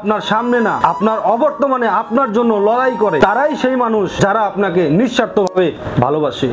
আপনার সামনে না, আপনার অবর্তমানে আপনার জন্য লড়াই করে, তারাই সেই মানুষ যারা আপনাকে নিঃস্বার্থভাবে ভালোবাসে।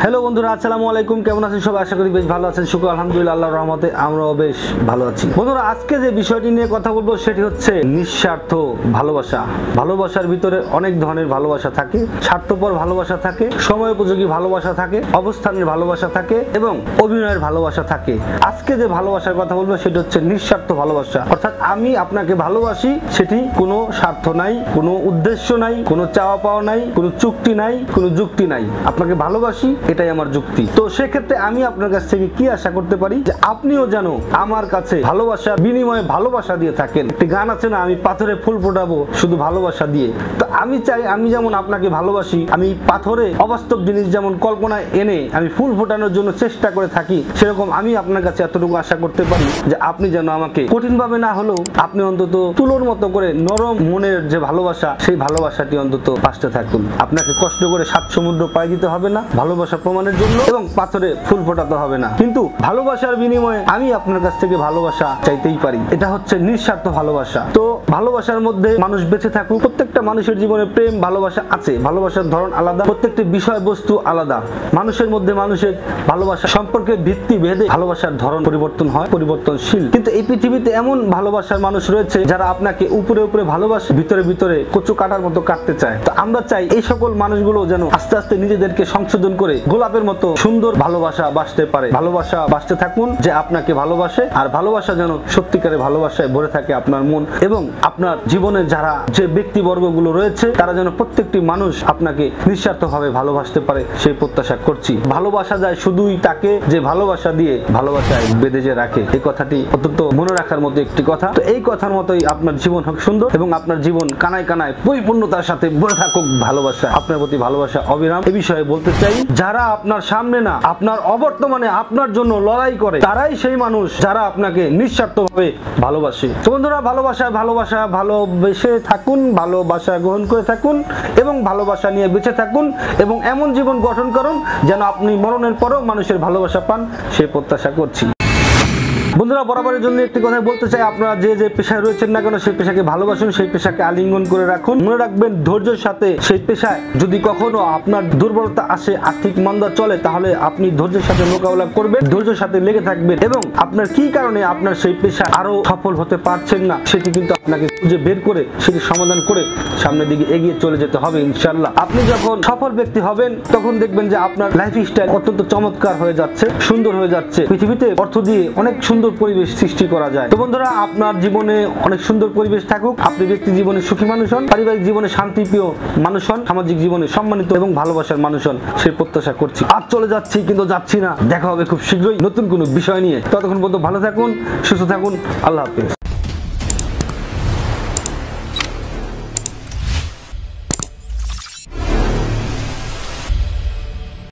হ্যালো বন্ধুরা, আসসালামু আলাইকুম। কেমন আছেন সবাই? আশা করি বেশ ভালো আছেন। শুকর আলহামদুলিল্লাহ, আল্লাহর রহমতে আমরাও বেশ ভালো আছি। বন্ধুরা, আজকে যে বিষয়টি নিয়ে কথা বলবো সেটি হচ্ছে নিঃস্বার্থ ভালোবাসা। ভালোবাসার ভিতরে অনেক ধরনের ভালোবাসা থাকে। স্বার্থপর ভালোবাসা থাকে, সময় উপযোগী ভালোবাসা থাকে, অবস্থানের ভালোবাসা থাকে এবং অভিনয়ের ভালোবাসা থাকে। আজকে যে ভালোবাসার কথা বলবো সেটি হচ্ছে নিঃস্বার্থ ভালোবাসা। অর্থাৎ আমি আপনাকে ভালোবাসি, সেটি কোনো স্বার্থ নাই, কোনো উদ্দেশ্য নাই, কোনো চাওয়া পাওয়া নাই, কোনো চুক্তি নাই, কোনো যুক্তি নাই। আপনাকে ভালোবাসি, এটাই আমার যুক্তি। তো সেক্ষেত্রে আমি আপনার কাছ থেকে কি আশা করতে পারি যে আপনিও যেন আমার কাছে ভালোবাসার বিনিময়ে ভালোবাসা দিয়ে থাকেন। একটি গান আছে না, আমি পাথরে ফুল ফোটাবো শুধু ভালোবাসা দিয়ে। তো আমি চাই আমি যেমন আপনাকে ভালোবাসি, আমি পাথরে অবাস্তব জিনিস যেমন কল্পনায় এনে আমি ফুল ফোটানোর জন্য চেষ্টা করে থাকি, সেরকম আমি আপনার কাছে এতটুকু আশা করতে পারি যে আপনি যেন আমাকে কঠিনভাবে না হলেও আপনি অন্তত তুলোর মতো করে নরম মনের যে ভালোবাসা, সেই ভালোবাসাটি অন্তত পাশে থাকুন। আপনাকে কষ্ট করে 7 সমুদ্র পাড়ি দিতে হবে না ভালোবাসা প্রমাণের জন্য, এবং পাথরে ফুল ফোটাতে হবে না, কিন্তু ভালোবাসার বিনিময়ে আমি আপনার কাছ থেকে ভালোবাসা চাইতেই পারি। এটা হচ্ছে নিঃস্বার্থ ভালোবাসা। তো ভালোবাসার মধ্যে মানুষ বেঁচে থাকুক। প্রত্যেকটা মানুষের জীবনে প্রেম ভালোবাসা আছে, ভালোবাসার ধরন আলাদা, প্রত্যেকটি বিষয়বস্তু আলাদা। মানুষের মধ্যে মানুষের ভালোবাসা সম্পর্কের ভিত্তি ভেদে ভালোবাসার ধরন পরিবর্তন হয়, পরিবর্তনশীল। কিন্তু এই পৃথিবীতে এমন ভালোবাসার মানুষ রয়েছে যারা আপনাকে উপরে উপরে ভালোবাসে, ভিতরে ভিতরে কচু কাটার মতো কাটতে চায়। তো আমরা চাই এই সকল মানুষগুলো যেন আস্তে আস্তে নিজেদেরকে সংশোধন করে গোলাপের মতো সুন্দর ভালোবাসা বাসতে পারে। ভালোবাসা বাসতে থাকুন যে আপনাকে ভালোবাসে, আর ভালোবাসা যেন সত্যিকারের ভালোবাসায় ভরে থাকে আপনার মন, এবং আপনার জীবনে যারা যে ব্যক্তিবর্গগুলো রয়েছে তারা যেন প্রত্যেকটি মানুষ আপনাকে নিঃস্বার্থভাবে ভালোবাসতে পারে, সেই প্রত্যাশা করছি। ভালোবাসা যায় শুধুই তাকে যে ভালোবাসা দিয়ে ভালোবাসায় বেঁধে যে রাখে। এই কথাটি অত্যন্ত মনে রাখার মতো একটি কথা। তো এই কথার মতোই আপনার জীবন হোক সুন্দর, এবং আপনার জীবন কানায় কানায় পরিপূর্ণতার সাথে ভরে থাকুক ভালোবাসা। আপনার প্রতি ভালোবাসা অবিরাম। এ বিষয়ে বলতে চাই, যারা আপনার সামনে না, আপনার অবর্তমানে আপনার জন্য লড়াই করে, তারাই সেই মানুষ যারা আপনাকে নিঃস্বার্থভাবে ভালোবাসে। তো বন্ধুরা, ভালোবাসা ভালোবেসে থাকুন, ভালোবাসা গ্রহণ করে থাকুন, এবং ভালোবাসা নিয়ে বেঁচে থাকুন, এবং এমন জীবন গঠন করুন যেন আপনি মরণের পরেও মানুষের ভালোবাসা পান, সেই প্রত্যাশা করছি। বন্ধুরা, বরাবরের জন্য একটি কথা বলতে চাই, আপনারা যে যে পেশায় রয়েছেন না কেন সেই পেশাকে ভালোবাসুন, সেই পেশাকে আলিঙ্গন করে রাখুন। মনে রাখবেন, ধৈর্যের সাথে সেই পেশায় যদি কখনো আপনার দুর্বলতা আসে, আর্থিক মন্দা চলে, তাহলে আপনি ধৈর্যের সাথে মোকাবেলা করবেন, ধৈর্যের সাথে লেগে থাকবেন, এবং আপনার কি কারণে আপনার সেই পেশা আরো সফল হতে পারছেন না সেটি কিন্তু আপনাকে খুঁজে বের করে সেটি সমাধান করে সামনের দিকে এগিয়ে চলে যেতে হবে ইনশাআল্লাহ। আপনি যখন সফল ব্যক্তি হবেন তখন দেখবেন যে আপনার লাইফস্টাইল অত্যন্ত চমৎকার হয়ে যাচ্ছে, সুন্দর হয়ে যাচ্ছে। পৃথিবীতে অর্থ দিয়ে অনেক সুন্দর পরিবেশ সৃষ্টি করা যায়। তো বন্ধুরা, আপনার জীবনে অনেক সুন্দর পরিবেশ থাকুক, আপনি ব্যক্তি জীবনে সুখী মানুষ হন, পারিবারিক জীবনে শান্তিপ্রিয় মানুষ হন, সামাজিক জীবনে সম্মানিত এবং ভালোবাসার মানুষ হন, সেই প্রত্যাশা করছি। আজ চলে যাচ্ছি, কিন্তু যাচ্ছি না। দেখা হবে খুব শীঘ্রই নতুন কোনো বিষয় নিয়ে। ততক্ষণ পর্যন্ত ভালো থাকুন, সুস্থ থাকুন। আল্লাহ হাফেজ।